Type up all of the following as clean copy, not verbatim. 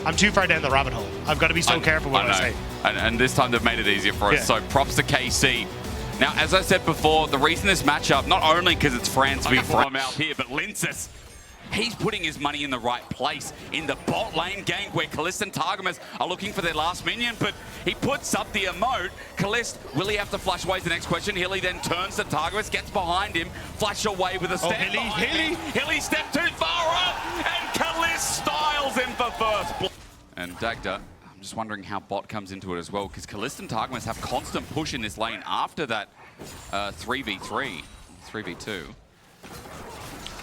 I'm too far down the rabbit hole. I've got to be so careful what I say. And this time they've made it easier for us, so props to KC. Now, as I said before, the reason this matchup, not only because it's France v France out here, but Linces, he's putting his money in the right place in the bot lane gank where Kalist and Targamas are looking for their last minion, but he puts up the emote. Kalist, will he have to flash away is the next question. Hilly then turns to Targamas, gets behind him, flash away with a step. Hilly stepped too far up, and Kalist styles him for first. And Dagda, I'm just wondering how bot comes into it as well, because Kalist and Targamas have constant push in this lane after that 3v3, 3v2.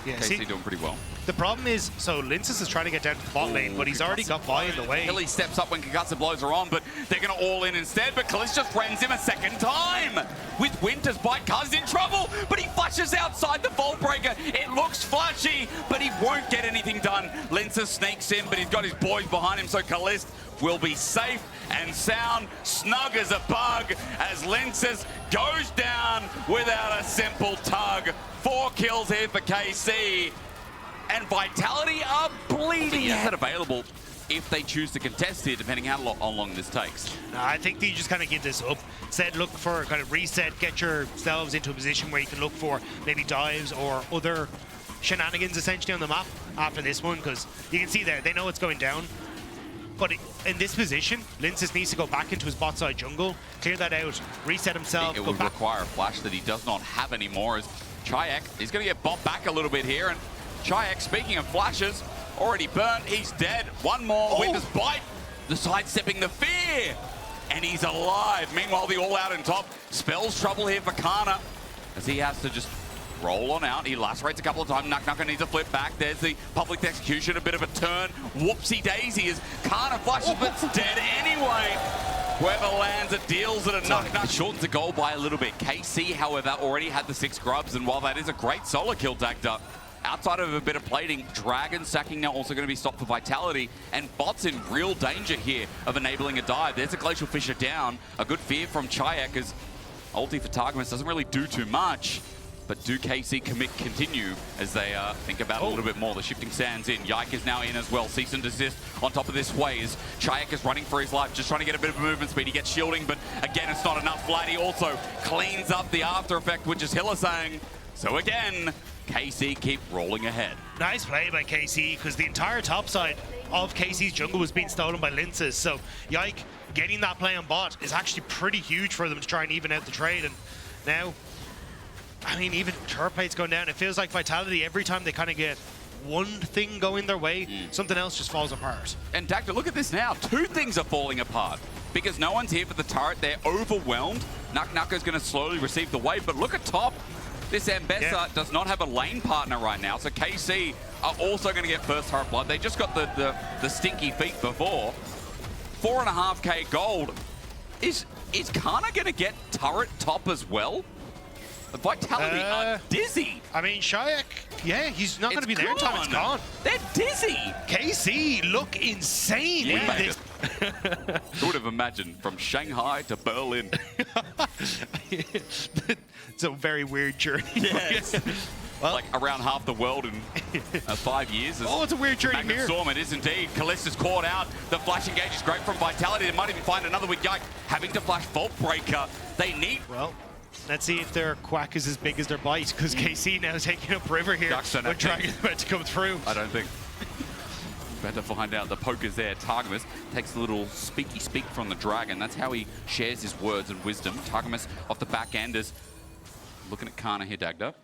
Yeah, KC doing pretty well. The problem is, so Linces is trying to get down to the bot lane, but he's already got Vi in the way. Hilly steps up when Kagasa blows are on, but they're going to all in instead. But Kalist just rends him a second time. With Winter's bite, Kaz in trouble, but he flashes outside the Vault Breaker. It looks flashy, but he won't get anything done. Linces sneaks in, but he's got his boys behind him, so Kalist will be safe and sound, snug as a bug, as Linces goes down without a simple tug. 4 kills here for KC. And Vitality are bleeding out available if they choose to contest here, depending how long this takes. No, I think they just kind of give this up. Said look for kind of reset, get yourselves into a position where you can look for maybe dives or other shenanigans essentially on the map after this one, because you can see there, they know it's going down. But in this position, Linces needs to go back into his bot side jungle, clear that out, reset himself. It would require a flash that he does not have anymore, as Chayak is going to get bot back a little bit here, and Chayak, speaking of flashes, already burnt, he's dead. One more, Winter's bite, the sidestepping the fear, and he's alive. Meanwhile, the all-out in top spells trouble here for Kana, as he has to just roll on out. He lacerates a couple of times. Nucker needs to flip back. There's the public execution, a bit of a turn. Whoopsie daisy as Kana flashes, but it's dead anyway. Whoever lands it deals it a Nuck. Shortens the goal by a little bit. KC, however, already had the 6 grubs, and while that is a great solo kill, Dagda, outside of a bit of plating, Dragon sacking now also going to be stopped for Vitality, and Bot's in real danger here of enabling a dive. There's a Glacial Fissure down. A good fear from Chayak, as ulti for Targamas doesn't really do too much. But do KC continue as they think about it a little bit more? The shifting sands in. Yike is now in as well. Cease and desist on top of this way as Chayak is running for his life, just trying to get a bit of movement speed. He gets shielding, but again, it's not enough. Flatty also cleans up the after effect, which is Hillisang. So again, KC keep rolling ahead. Nice play by KC, because the entire top side of KC's jungle was being stolen by Linces. So Yike getting that play on bot is actually pretty huge for them to try and even out the trade. And now, I mean, even Turplate's going down. It feels like Vitality, every time they kind of get one thing going their way, something else just falls apart. And Dagda, look at this now. 2 things are falling apart because no one's here for the turret. They're overwhelmed. Nucker's going to slowly receive the wave, but look at top. This Ambessa does not have a lane partner right now, so KC are also going to get first turret blood. They just got the stinky feet before. 4.5k gold. Is Kana going to get turret top as well? Vitality are dizzy. I mean, Chayak, yeah, he's not going to be there in time. It's gone. They're dizzy. KC look insane with this. Who would have imagined from Shanghai to Berlin? It's a very weird journey. Yes. Well, like around half the world in 5 years. Oh, it's a weird journey here. Storm, it is indeed. Kalist is caught out. The flash engage is great from Vitality. They might even find another with Yike having to flash Vault Breaker. They need... Well, let's see if their quack is as big as their bite, because KC now is taking up river here. With Dragon about to come through. I don't think. Better find out. The poke is there. Targamas takes a little speaky speak from the Dragon. That's how he shares his words and wisdom. Targamas off the back end is looking at Kana here, Dagda.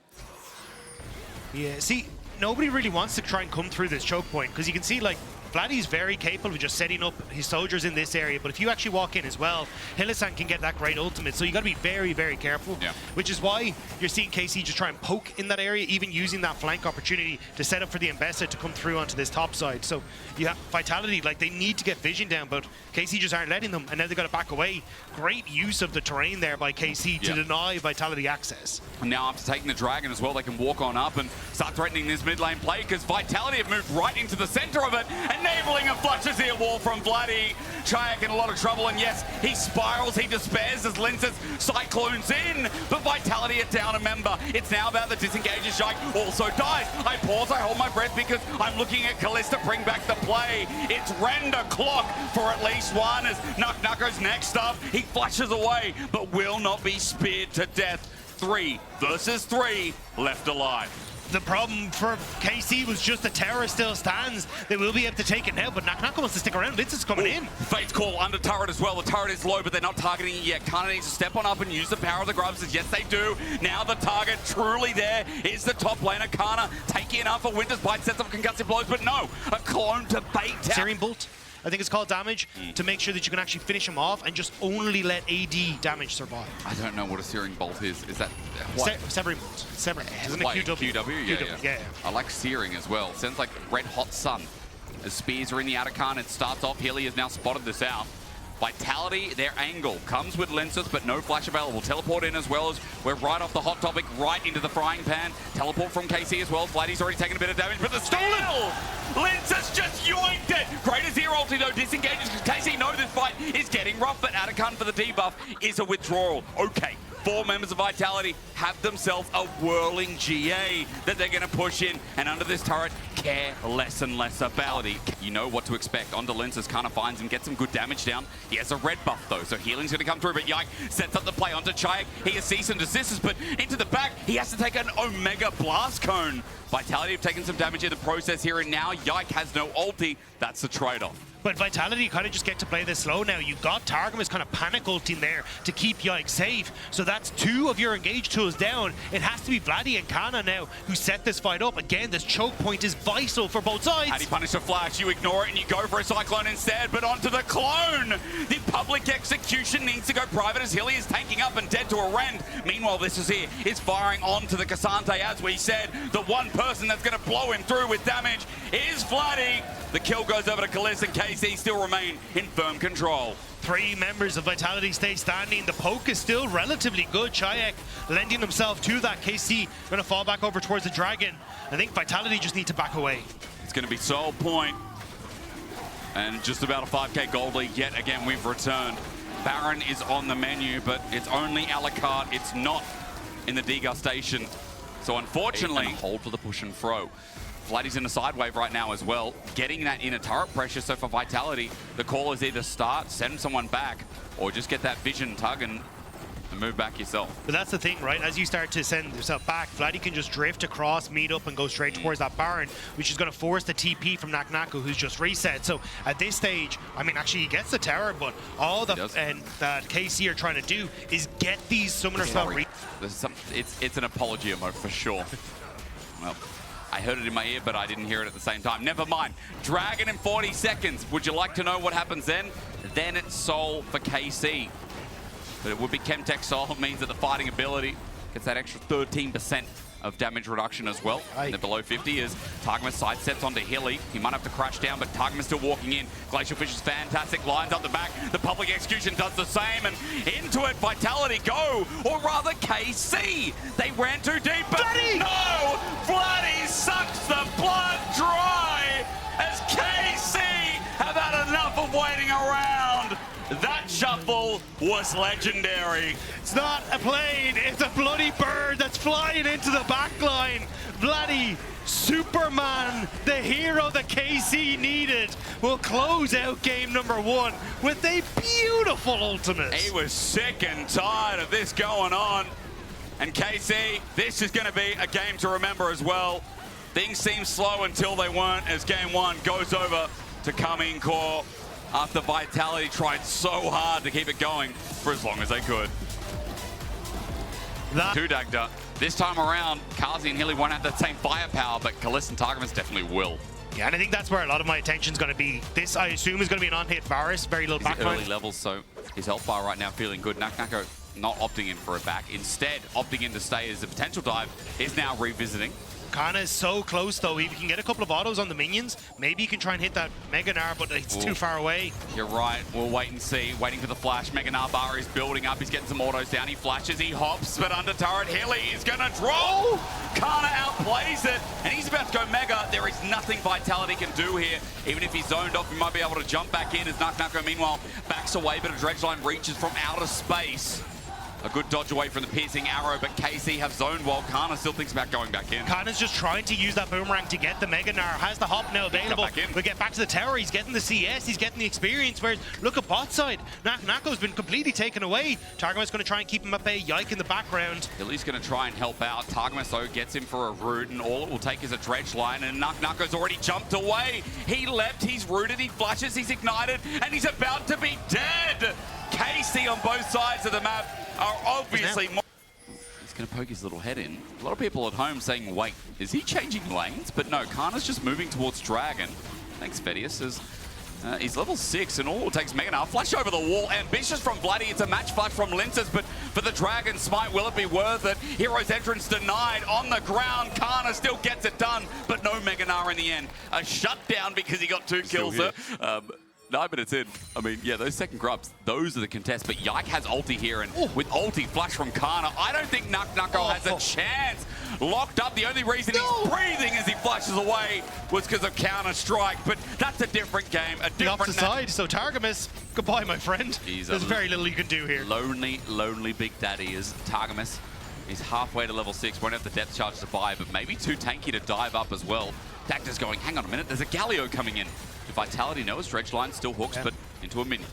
Yeah, see, nobody really wants to try and come through this choke point, because you can see, like, Vladdy's very capable of just setting up his soldiers in this area, but if you actually walk in as well, Hillisang can get that great ultimate, so you got to be very, very careful, which is why you're seeing KC just try and poke in that area, even using that flank opportunity to set up for the Ambessa to come through onto this top side. So you have Vitality, like, they need to get vision down, but KC just aren't letting them, and now they've got to back away. Great use of the terrain there by KC to deny Vitality access. And now after taking the Dragon as well, they can walk on up and start threatening this mid lane play, because Vitality have moved right into the center of it, and enabling a flushes here wall from Vladdy. Chayak in a lot of trouble, and yes, he spirals, he despairs as Lince's cyclones in, but Vitality are down a member. It's now about the disengages. Chayak also dies. I pause, I hold my breath because I'm looking at Kalista bring back the play. It's render clock for at least one as Nucko's next up. He flushes away, but will not be speared to death. 3 versus 3 left alive. The problem for KC was just the tower still stands. They will be able to take it now, but Naka wants to stick around. Lince is coming in. Fate's call under turret as well. The turret is low, but they're not targeting it yet. Kana needs to step on up and use the power of the grubs. Yes, they do. Now the target truly there is the top laner. Kana taking it up for Winter's Bite, sets up concussive blows, but no, a clone to bait out. Searing Bolt, I think it's called damage, to make sure that you can actually finish him off and just only let AD damage survive. I don't know what a Searing Bolt is. Is that what? Severing Bolt. Severing. Isn't it Like QW? QW? Yeah. I like Searing as well. Sounds like Red Hot Sun. As spears are in the outer cone, it starts off. Hilly has now spotted this out. Vitality, their angle comes with lenses, but no flash available. Teleport in as well as we're right off the hot topic, right into the frying pan. Teleport from KC as well. Vladdy's already taken a bit of damage, but the stolen! Lenses just yoinked it! Greater Zero ulti though disengages because KC knows this fight is getting rough, but Atacon for the debuff is a withdrawal. Okay. 4 members of Vitality have themselves a whirling GA that they're going to push in, and under this turret, care less and less about it. You know what to expect. Onto Lenses kind of finds him, gets some good damage down. He has a red buff though, so healing's going to come through, but Yike sets up the play onto Chayak. He has cease and desists, but into the back, he has to take an Omega Blast Cone. Vitality have taken some damage in the process here, and now Yike has no ulti. That's the trade-off. But Vitality kind of just get to play this slow now. You've got Targamas kind of panic ulting there to keep Yike safe. So that's 2 of your engage tools down. It has to be Vladdy and Kana now who set this fight up. Again, this choke point is vital for both sides. How do you punish a flash? You ignore it and you go for a Cyclone instead, but onto the clone. The public execution needs to go private as Hilly is tanking up and dead to a rend. Meanwhile, this is here. Is firing onto the Cassante, as we said. The one person that's going to blow him through with damage is Vladdy. The kill goes over to Kalista, and KC still remain in firm control. 3 members of Vitality stay standing. The poke is still relatively good. Chayak lending himself to that. KC going to fall back over towards the Dragon. I think Vitality just need to back away. It's going to be Soul Point. And just about a 5k gold lead yet again we've returned. Baron is on the menu, but it's only a la carte. It's not in the degustation. So unfortunately, hold for the push and throw. Vladdy's in a side wave right now as well, getting that inner turret pressure. So for Vitality, the call is either start, send someone back, or just get that vision tug and move back yourself. But that's the thing, right? As you start to send yourself back, Vladdy can just drift across, meet up, and go straight towards that Baron, which is going to force the TP from Naknaku, who's just reset. So at this stage, I mean, actually, he gets the tower, but all that KC are trying to do is get these summoner spell. It's an apology emote for sure. Well, I heard it in my ear, but I didn't hear it at the same time. Never mind. Dragon in 40 seconds. Would you like to know what happens then? Then it's Soul for KC. But it would be Chemtech Soul. It means that the fighting ability gets that extra 13% of damage reduction as well. And then below 50 is Targamas side sets onto Hilly. He might have to crash down, but Targamas still walking in. Glacial Fish is fantastic. Lines up the back. The public execution does the same. And into it, Vitality go. Or rather, KC. They ran too deep. But Vladdy! No! Vladdy sucks the blood dry as KC have had enough of waiting around. That shuffle was legendary. It's not a plane, it's a bloody bird that's flying into the backline. Vladdy, Superman, the hero that KC needed, will close out game number 1 with a beautiful ultimate. He was sick and tired of this going on. And KC, this is going to be a game to remember as well. Things seem slow until they weren't, as game 1 goes over to Karmine Corp after Vitality tried so hard to keep it going for as long as they could. To Dagda. This time around, Kazi and Hilly won't have that same firepower, but Kalista and Targamas definitely will. Yeah, and I think that's where a lot of my attention is going to be. This, I assume, is going to be an on-hit Varus, very little backline. Early levels, so his health bar right now feeling good. Naknako not opting in for a back. Instead, opting in to stay as a potential dive is now revisiting. Kana is so close though. If he can get a couple of autos on the minions, maybe he can try and hit that Mega Gnar, but it's too far away. You're right. We'll wait and see. Waiting for the flash. Mega Gnar bar is building up. He's getting some autos down. He flashes. He hops, but under turret. Hilly is going to drop. Kana outplays it, and he's about to go Mega. There is nothing Vitality can do here. Even if he's zoned off, he might be able to jump back in as Nuko meanwhile backs away, but a Dredgeline reaches from outer space. A good dodge away from the piercing arrow, but KC have zoned while Kana still thinks about going back in. Kana's just trying to use that boomerang to get the Mega Gnar. Has the hop now available. We'll get back to the tower. He's getting the CS. He's getting the experience. Whereas, look at bot side. Nako's been completely taken away. Targamas going to try and keep him at bay. Yike in the background. Hilly's going to try and help out. Targamas, though, gets him for a root, and all it will take is a dredge line, and Nako's already jumped away. He leapt, he's rooted, he flashes, he's ignited, and he's about to be dead. KC on both sides of the map are obviously more. He's going to poke his little head in. A lot of people at home saying, wait, is he changing lanes? But no, Kana's just moving towards Dragon. Thanks, Vedius. He's level 6, and all it takes Mega Gnar. Flash over the wall. Ambitious from Vladdy. It's a match flash from Linces, but for the Dragon Smite, will it be worth it? Hero's entrance denied on the ground. Kana still gets it done, but no Mega Gnar in the end. A shutdown because he got 2 kills there. 9 minutes in. I mean, yeah, those second grubs, those are the contests. But Yike has ulti here, and with ulti flash from Kana, I don't think Nuko has a chance. Locked up. The only reason he's breathing as he flashes away was because of Counter-Strike. But that's a different game, a different opposite side. So Targamas, goodbye, my friend. There's very little you can do here. Lonely Big Daddy is Targamas. He's halfway to level 6. Won't have the depth charge to buy, but maybe too tanky to dive up as well. Dacta's going, hang on a minute, there's a Galio coming in. Vitality knows Dredge Line still hooks, but into a minion.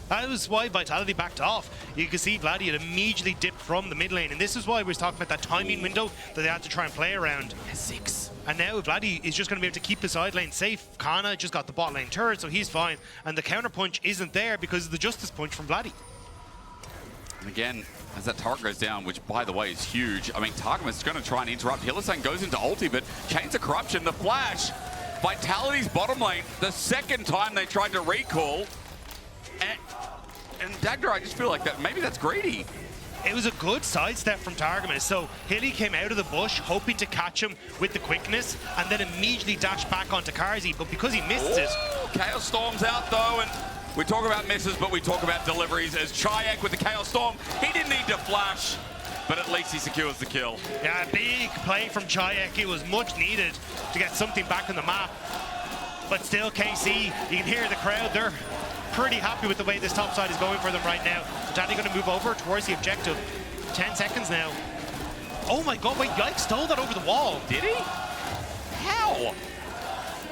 That was why Vitality backed off. You can see Vladdy had immediately dipped from the mid lane, and this is why we were talking about that timing window that they had to try and play around. 6. And now Vladdy is just going to be able to keep the side lane safe. Kana just got the bot lane turret, so he's fine. And the counter punch isn't there because of the Justice Punch from Vladdy. And again, as that turret goes down, which by the way is huge, I mean, Targamas is going to try and interrupt. Hylissang goes into ulti, but Chains of Corruption, the flash. Vitality's bottom lane, the second time they tried to recall. And Dagda, I just feel like that maybe that's greedy. It was a good sidestep from Targamas. So Hilly came out of the bush hoping to catch him with the quickness and then immediately dashed back onto Karzi, but because he missed it. Chaos Storm's out though, and we talk about misses, but we talk about deliveries as Chayak with the Chaos Storm. He didn't need to flash, but at least he secures the kill. Yeah, big play from Chayak. It was much needed to get something back on the map. But still, KC, you can hear the crowd. They're pretty happy with the way this top side is going for them right now. Daddy going to move over towards the objective. 10 seconds now. Oh my god, wait, Yike stole that over the wall. Did he? How?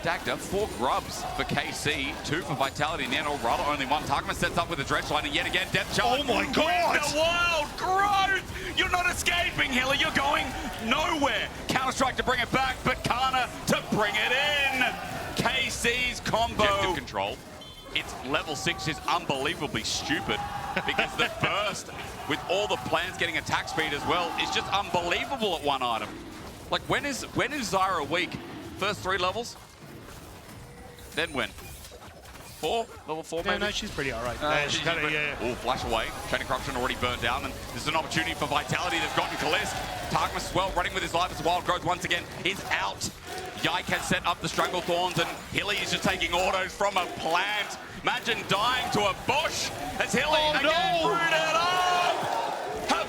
Dagda, 4 grubs for KC, 2 for Vitality, and then rather only 1. Targamas sets up with a dredge line, and yet again, depth charge. Oh my god! Win the world! Growth! You're not escaping, Hilly. You're going nowhere. Counter-Strike to bring it back, but Kana to bring it in. KC's combo. Objective control. It's level 6 is unbelievably stupid because the burst, with all the plans getting attack speed as well, is just unbelievable at one item. Like, when is Zyra weak? First 3 levels? Then when? 4? Level 4 maybe? No, she's pretty alright. She's kind of, Oh, flash away. Chain of Corruption already burned down, and this is an opportunity for Vitality. They've gotten Kalist. Targamas as well, running with his life as Wild Growth once again is out. Yike has set up the Strangle Thorns, and Hilly is just taking autos from a plant. Imagine dying to a bush as Hilly again rooted up.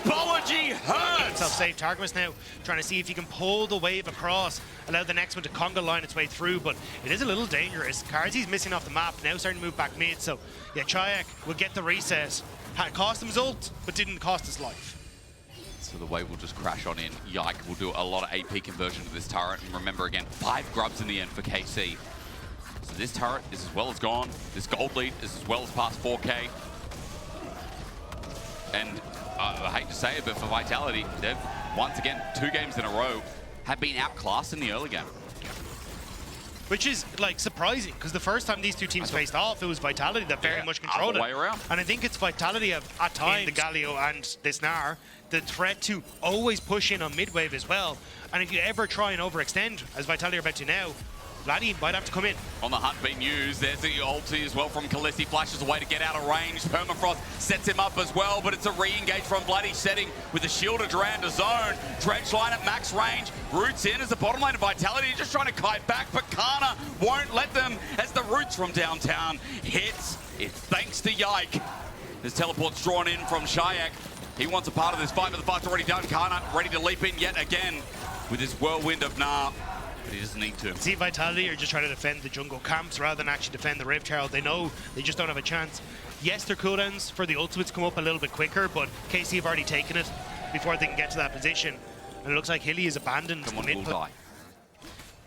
Apology hurts. Self-save. Targamas now trying to see if he can pull the wave across, allow the next one to conga line its way through, but it is a little dangerous. Karzi's missing off the map, now starting to move back mid, so yeah, Chayak will get the reset. Cost him his ult, but didn't cost his life. So the wave will just crash on in. Yike will do a lot of AP conversion to this turret, and remember again, 5 grubs in the end for KC. So this turret is as well as gone. This gold lead is as well as past 4K. And I hate to say it, but for Vitality, they've once again, 2 games in a row, have been outclassed in the early game. Which is like surprising, because the first time these two teams faced off, it was Vitality that very much controlled it. Way around. And I think it's Vitality at times, the Galio and this Gnar, the threat to always push in on mid wave as well. And if you ever try and overextend, as Vitality are about to now, Vladdy might have to come in. On the hunt being used, there's the ulti as well from Kalisi. Flashes away to get out of range. Permafrost sets him up as well, but it's a re-engage from Vladdy, setting with the shielded Duranda zone. Dredge line at max range, roots in as the bottom lane of Vitality, just trying to kite back, but Kana won't let them as the roots from downtown hits. It's thanks to Yike. His teleport's drawn in from Shayak. He wants a part of this fight, but the fight's already done. Kana ready to leap in yet again with his whirlwind of Nah. But he doesn't need to. See, Vitality are just trying to defend the jungle camps rather than actually defend the Rift Herald. They know they just don't have a chance. Yes, their cooldowns for the ultimates come up a little bit quicker, but KC have already taken it before they can get to that position. And it looks like Hilly is abandoned. Someone will die.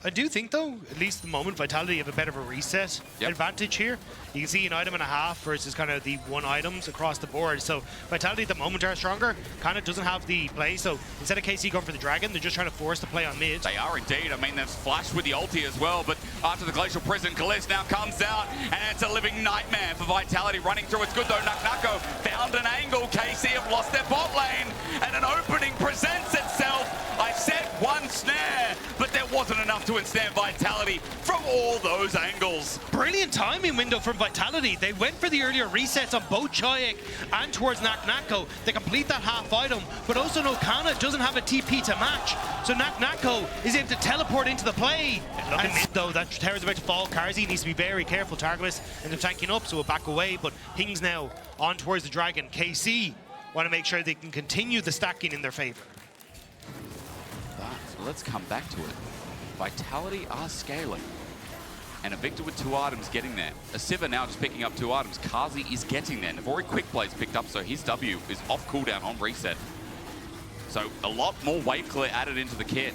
I do think, though, at least at the moment, Vitality have a better of a reset advantage here. You can see an item and a half versus kind of the one items across the board. So Vitality at the moment are stronger. Kind of doesn't have the play. So instead of KC going for the dragon, they're just trying to force the play on mid. They are indeed. I mean, they've flashed with the ulti as well. But after the Glacial Prison, Kalist now comes out. And it's a living nightmare for Vitality running through. It's good, though. Nako found an angle. KC have lost their bot lane. And an opening presents itself. I set one snare, but there wasn't enough to ensnare Vitality from all those angles. Brilliant timing window from Vitality. They went for the earlier resets on both Chayek and towards Nako. They complete that half item, but also no Kana doesn't have a TP to match. So Nako is able to teleport into the play. And mid though, that tower's about to fall. Karzi needs to be very careful. Targamas ends up tanking up, so we'll back away. But Ping's now on towards the dragon. KC want to make sure they can continue the stacking in their favor. So let's come back to it. Vitality are scaling. And a Victor with 2 items getting there. A Siva now just picking up 2 items. Kazi is getting there. Navori quick plays picked up, so his W is off cooldown on reset. So a lot more wave clear added into the kit.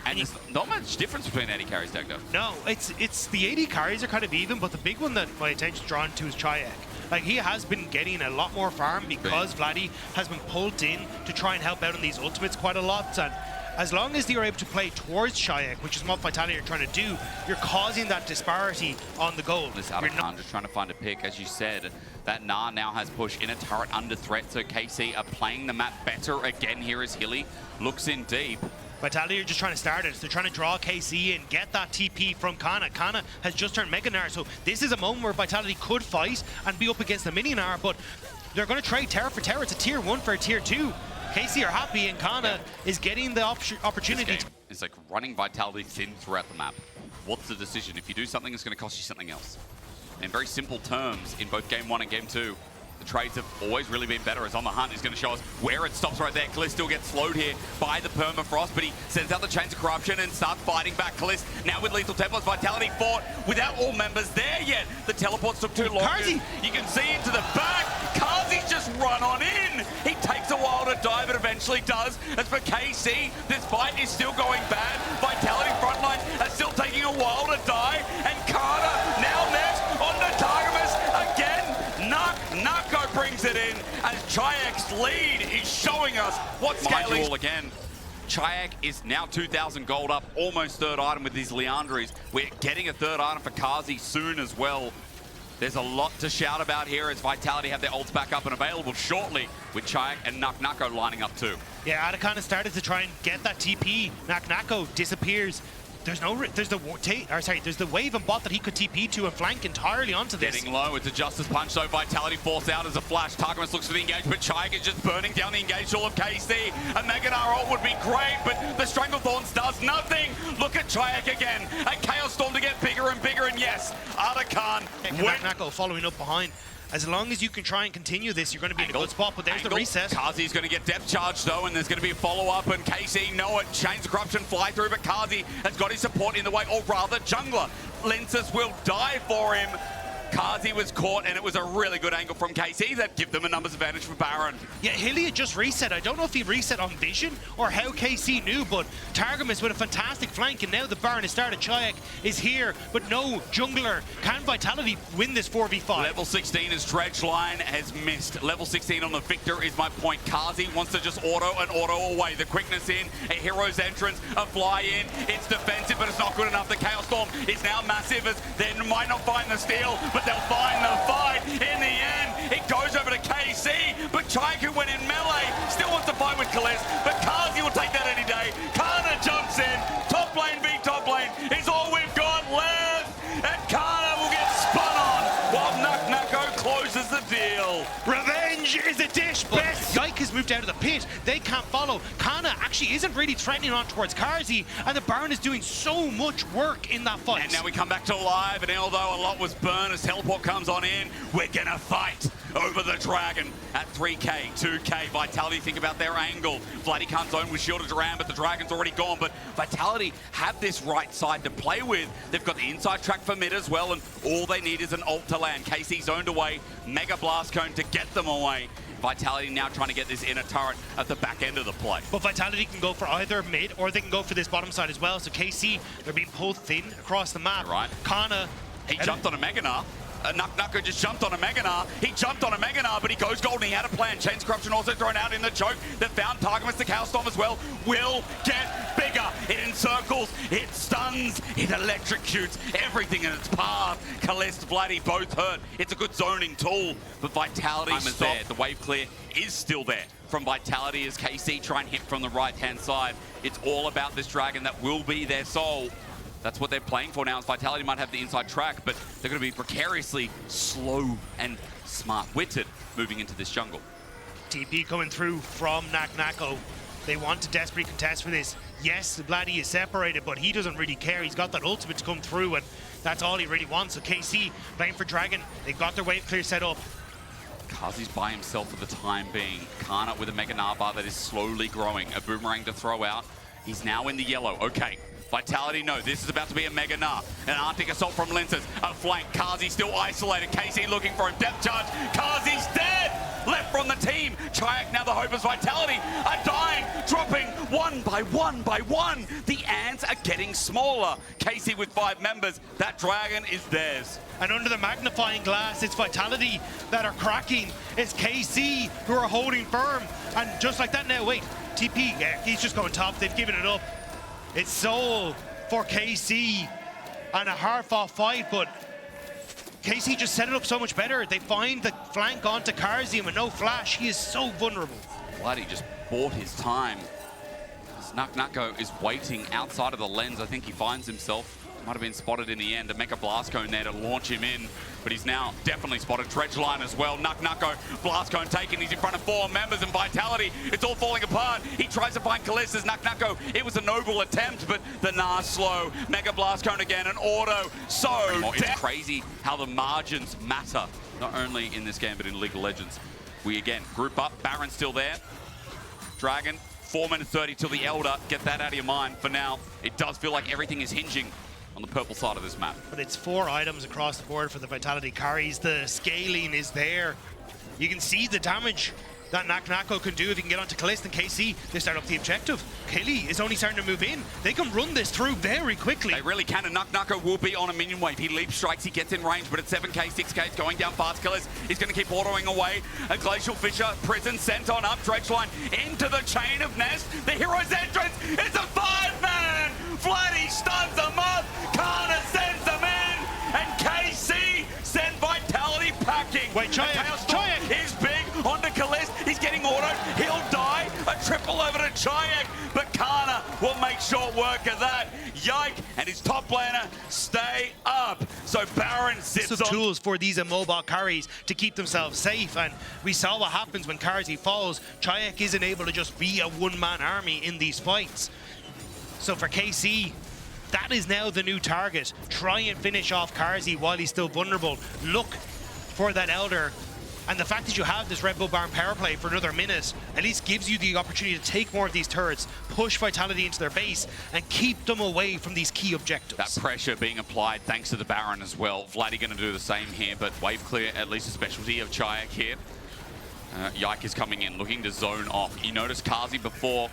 And there's not much difference between AD carries, Dagdo. No, it's the AD carries are kind of even, but the big one that my attention's drawn to is Chayek. Like, he has been getting a lot more farm because Vladdy has been pulled in to try and help out on these ultimates quite a lot. And as long as you're able to play towards Shayak, which is what Vitality are trying to do, you're causing that disparity on the goal. This Arakan just trying to find a pick, as you said. That Nah now has push in a turret under threat, so KC are playing the map better again here as Hilly looks in deep. Vitality are just trying to start it. They're trying to draw KC in, get that TP from Kana. Kana has just turned Mega Gnar, so this is a moment where Vitality could fight and be up against the Mini Gnar, but they're going to trade Terra for Terra. It's a tier 1 for a tier 2. KC are happy, and Kana is getting the opportunity. It's like running Vitality thin throughout the map. What's the decision? If you do something, it's going to cost you something else. In very simple terms, in both Game 1 and Game 2, the trades have always really been better. As On the Hunt is going to show us where it stops right there. Kalist still gets slowed here by the Permafrost, but he sends out the Chains of Corruption and starts fighting back. Kalist now with Lethal Templars. Vitality fought without all members there yet. The teleports took too long. Karzi! You can see into the back. Karzi's just run on in. He takes a while to die, but eventually does. As for KC, this fight is still going bad. Vitality frontline are still taking a while to die. And Carter now next on the Targamas again. Nako brings it in as Chayek's lead is showing us what scaling. All again. Chayak is now 2,000 gold up, almost 3rd item with these Leandries. We're getting a 3rd item for Karzi soon as well. There's a lot to shout about here as Vitality have their ults back up and available shortly with Chayak and Nako lining up too. Yeah, Adakan has started to try and get that TP. Nako disappears. There's the wave and bot that he could TP to and flank entirely onto this. Getting low, it's a Justice Punch though. Vitality forced out as a flash. Targamas looks for the engage, but Chayak is just burning down the engage all of KC. A Mega Gnar ult would be great, but the Stranglethorns does nothing. Look at Chayak again. A Chaos Storm to get bigger and bigger, and yes, Adakan Nako following up behind. As long as you can try and continue this, you're going to be in a good spot, but there's the reset. Karzi's going to get depth charge though, and there's going to be a follow-up, and KC know it. Chains of Corruption fly through, but Karzi has got his support in the way, or rather, Jungler. Lensis will die for him. Karzi was caught, and it was a really good angle from KC that give them a numbers advantage for Baron. Yeah, Hilly had just reset. I don't know if he reset on vision or how KC knew, but Targamas with a fantastic flank, and now the Baron has started. Chayak is here, but no jungler. Can Vitality win this 4v5? Level 16 is Dredge Line has missed. Level 16 on the Victor is my point. Karzi wants to just auto away. The quickness in, a hero's entrance, a fly in. It's defensive, but it's not good enough. The Chaos Storm is now massive as they might not find the steal, but they'll find the fight. In the end, it goes over to KC, but Chayak, who went in melee, still wants to fight with Kalist, but Karzi will take that any day. Kana jumps in. Top lane v top lane is all we've got. kill. Revenge is a dish best. Yike has moved out of the pit. They can't follow. Kana actually isn't really threatening on towards Karzi, and the Baron is doing so much work in that fight. And now we come back to live, and although a lot was burned as teleport comes on in, we're gonna fight over the Dragon at 3K, 2K. Vitality think about their angle. Vladdy can't zone with shielded around, but the Dragon's already gone. But Vitality have this right side to play with. They've got the inside track for mid as well, and all they need is an ult to land. KC zoned away, Mega Blast Cone to get them away. Vitality now trying to get this inner turret at the back end of the play. But Vitality can go for either mid, or they can go for this bottom side as well. So KC, they're being pulled thin across the map. Right. Kana, he jumped on a Meganar. Nucker just jumped on a Meganar. He jumped on a Meganar, but he goes golden. He had a plan. Chains Corruption also thrown out in the choke. They found Targamas, the Chaos Storm as well. Will get bigger. It encircles, it stuns, it electrocutes everything in its path. Kalist, Vladdy both hurt. It's a good zoning tool, but Vitality is there. The wave clear is still there from Vitality as KC try and hit from the right-hand side. It's all about this Dragon that will be their soul. That's what they're playing for now. As Vitality might have the inside track, but they're going to be precariously slow and smart-witted moving into this jungle. TP coming through from Naknako. They want to desperately contest for this. Yes, Vladdy is separated, but he doesn't really care. He's got that ultimate to come through, and that's all he really wants. So KC playing for Dragon. They've got their wave clear set up. Kazi's by himself for the time being. Kana with a Mega Narbar that is slowly growing. A boomerang to throw out. He's now in the yellow. Okay. Vitality, no, this is about to be a Mega Gnar. An Arctic Assault from Linces. A flank. Kazi still isolated. KC looking for him. Depth charge. Kazi's dead! Left from the team. Chayak, now the hope is Vitality, are dying, dropping one by one by one. The ants are getting smaller. KC with 5 members. That Dragon is theirs. And under the magnifying glass, it's Vitality that are cracking. It's KC who are holding firm. And just like that now, wait, TP, yeah, he's just going top. They've given it up. It's Soul for KC and a hard-fought fight, but KC just set it up so much better. They find the flank onto Karzium with no flash. He is so vulnerable. Bloody just bought his time. Naknako is waiting outside of the lens. I think he finds himself. Might have been spotted in the end. A Mecha Blast Cone there to launch him in, but he's now definitely spotted. Dredge line as well. Naknako, Blast Cone taken. He's in front of 4 members and Vitality. It's all falling apart. He tries to find Kalistas. Naknako, it was a noble attempt, but the Gnar slow. Mega Blast Cone again, an auto. So it's crazy how the margins matter, not only in this game, but in League of Legends. We again group up. Baron's still there. Dragon, 4 minutes 30 till the Elder. Get that out of your mind for now. It does feel like everything is hinging on the purple side of this map. But it's 4 items across the board for the Vitality carries. The scaling is there. You can see the damage that Naknako can do if he can get onto Kalist and KC. They start up the objective. Killy is only starting to move in. They can run this through very quickly. They really can, and Naknako will be on a minion wave. He leap strikes, he gets in range, but it's 7K, 6K, it's going down fast. Kalist is going to keep autoing away. A Glacial Fisher, Prison sent on up, Dredge line into the chain of Nest. The hero's entrance is a 5-man! Vladdy stuns them up, Kana sends them in, and KC sent Vitality packing. Wait, Chayak is big onto Kalist. He's getting autoed. He'll die. A triple over to Chayak, but Kana will make short work of that. Yike and his top laner stay up. So Baron sits on tools for these immobile carries to keep themselves safe, and we saw what happens when Karzi falls. Chayak isn't able to just be a one-man army in these fights. So for KC, that is now the new target. Try and finish off Karzi while he's still vulnerable. Look for that Elder. And the fact that you have this Red Bull Baron power play for another minute at least gives you the opportunity to take more of these turrets, push Vitality into their base, and keep them away from these key objectives. That pressure being applied thanks to the Baron as well. Vladdy going to do the same here, but wave clear, at least a specialty of Chayak here. Yike is coming in, looking to zone off. You notice Karzi before.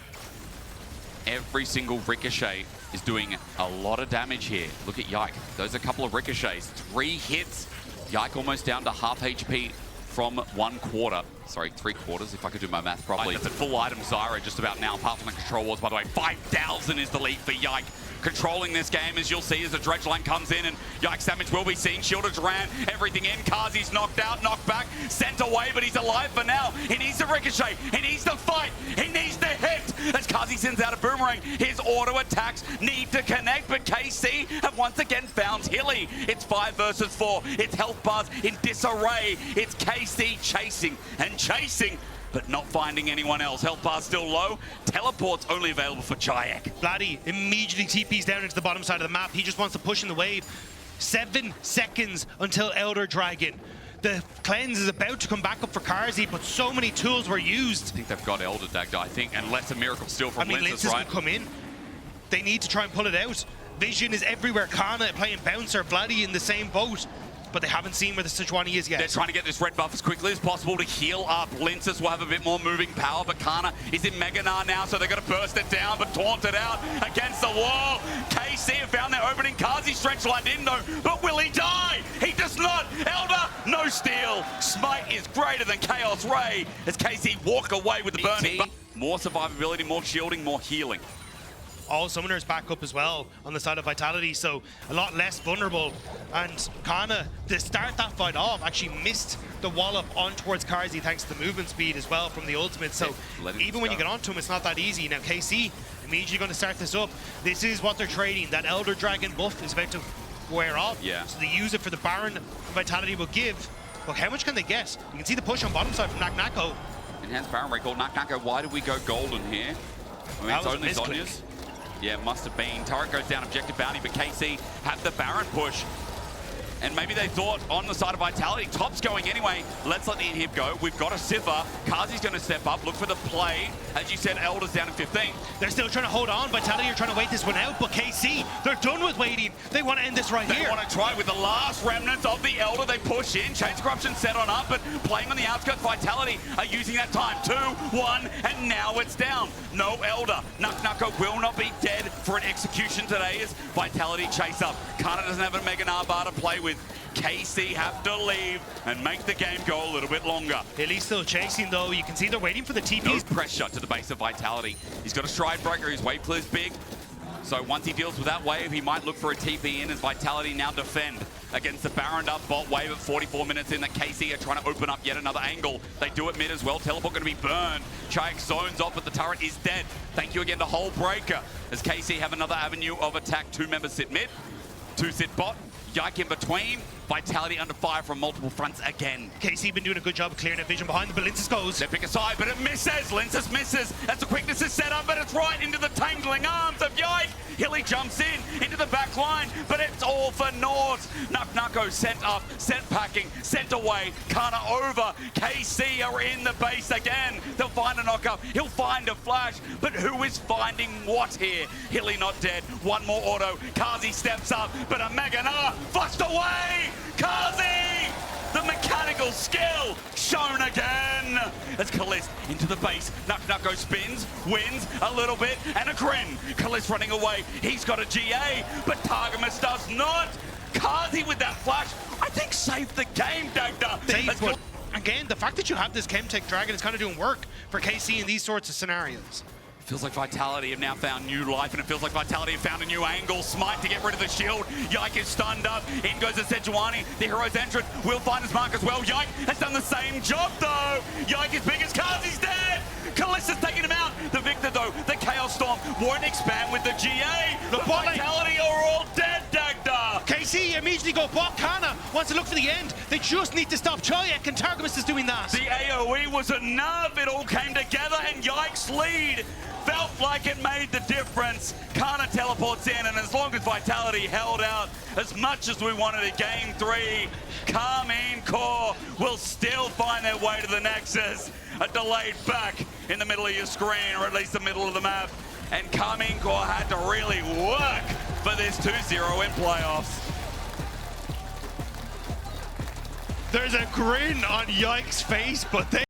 Every single ricochet is doing a lot of damage here. Look at Yike. Those are a couple of ricochets. 3 hits. Yike almost down to half HP from 1/4. Sorry, 3/4, if I could do my math properly. That's a full item Zyra just about now, apart from the control wars, by the way. 5,000 is the lead for Yike. controlling this game, as you'll see as the dredge line comes in, and Yikes damage will be seen. Shielded Duran, everything in. Kazi's knocked out, knocked back, sent away, but he's alive for now. He needs to ricochet, he needs to fight, he needs to hit. As Kazi sends out a boomerang, his auto attacks need to connect, but KC have once again found Hilly. It's 5 versus 4. It's health bars in disarray. It's KC chasing and chasing, but not finding anyone else. Health bar still low. Teleport's only available for Chayek. Vladdy immediately TPs down into the bottom side of the map. He just wants to push in the wave. 7 seconds until Elder Dragon. The cleanse is about to come back up for Karzi, but so many tools were used. I think they've got Elder Dagda, I think, unless a miracle still from Linces, right? Will come in. They need to try and pull it out. Vision is everywhere. Kana playing Bouncer, Vladdy in the same boat. But they haven't seen where the Sejuani is yet. They're trying to get this red buff as quickly as possible to heal up. Linces will have a bit more moving power, but Kana is in Meganar now, so they're going to burst it down, but taunt it out against the wall. KC have found their opening. Kazi stretch lined in though, but will he die? He does not. Elder, no steal. Smite is greater than Chaos Ray as KC walk away with the burning. More survivability, more shielding, more healing. All summoners back up as well on the side of Vitality, so a lot less vulnerable. And Kana, to start that fight off, actually missed the wallop on towards Karzi thanks to the movement speed as well from the ultimate. So even when you get onto him, it's not that easy. Now KC immediately going to start this up. This is what they're trading. That Elder Dragon buff is about to wear off. Yeah. So they use it for the Baron. Vitality will give. But how much can they get? You can see the push on bottom side from Naknako. Enhanced Baron recall. Naknako, why did we go golden here? I mean, it's only Zhonya's. Yeah, must have been. Turret goes down, objective bounty, but KC have the Baron push. And maybe they thought on the side of Vitality, top's going anyway. Let's let the inhib go. We've got a Siffer. Kazi's going to step up, look for the play. As you said, Elder's down in 15. They're still trying to hold on. Vitality are trying to wait this one out, but KC, they're done with waiting. They want to end this right here. They want to try with the last remnants of the Elder. They push in. Chains Corruption set on up, but playing on the outskirts, Vitality are using that time. 2, 1, and now it's down. No Elder. Naknako will not be dead for an execution today as Vitality chase up. Kana doesn't have a Meganar bar to play with. KC have to leave and make the game go a little bit longer. Hilly's still chasing though. You can see they're waiting for the TPs. No pressure to the base of Vitality. He's got a stride breaker. His wave clear's big. So once he deals with that wave, he might look for a TP in as Vitality now defend against the Baron up bot wave at 44 minutes in that KC are trying to open up yet another angle. They do it mid as well. Teleport going to be burned. Chayek zones off, but the turret is dead. Thank you again to Hole Breaker as KC have another avenue of attack. 2 members sit mid, 2 sit bot. Yike in between. Vitality under fire from multiple fronts again. KC been doing a good job of clearing that vision behind them, but Linces goes. They pick a side, but it misses. Linces misses. As the quickness is set up, but it's right into the tangling arms of Yike. Hilly jumps in into the back line, but it's all for naught. Naknako sent up, sent packing, sent away. Kana over. KC are in the base again. They'll find a knockup. He'll find a flash, but who is finding what here? Hilly not dead. One more auto. Kazi steps up, but a Meganar flushed away. Kazi! The mechanical skill shown again as Kalist into the base. Naknako spins, wins a little bit, and a grin. Kalist running away. He's got a GA, but Targamas does not. Kazi with that flash, I think saved the game, Dagda. Again, the fact that you have this Chemtech Dragon is kind of doing work for KC in these sorts of scenarios. Feels like Vitality have now found new life, and it feels like Vitality have found a new angle. Smite to get rid of the shield. Yike is stunned up. In goes the Sejuani. The hero's entrance will find his mark as well. Yike has done the same job, though. Yike is big as Kazi's dead. Kalista's taking him out. The Victor, though, the Chaos Storm won't expand with the GA. The Vitality are all dead, Dagda. KC immediately go bot. Kana wants to look for the end. They just need to stop Chayek, and Targamas is doing that. The AoE was enough. It all came together, and Yike's lead felt like it made the difference. Kana teleports in, and as long as Vitality held out as much as we wanted in Game 3, Karmine Corp will still find their way to the Nexus. A delayed back in the middle of your screen, or at least the middle of the map. And Karmine Corp had to really work for this 2-0 in playoffs. There's a grin on Yike's face, but they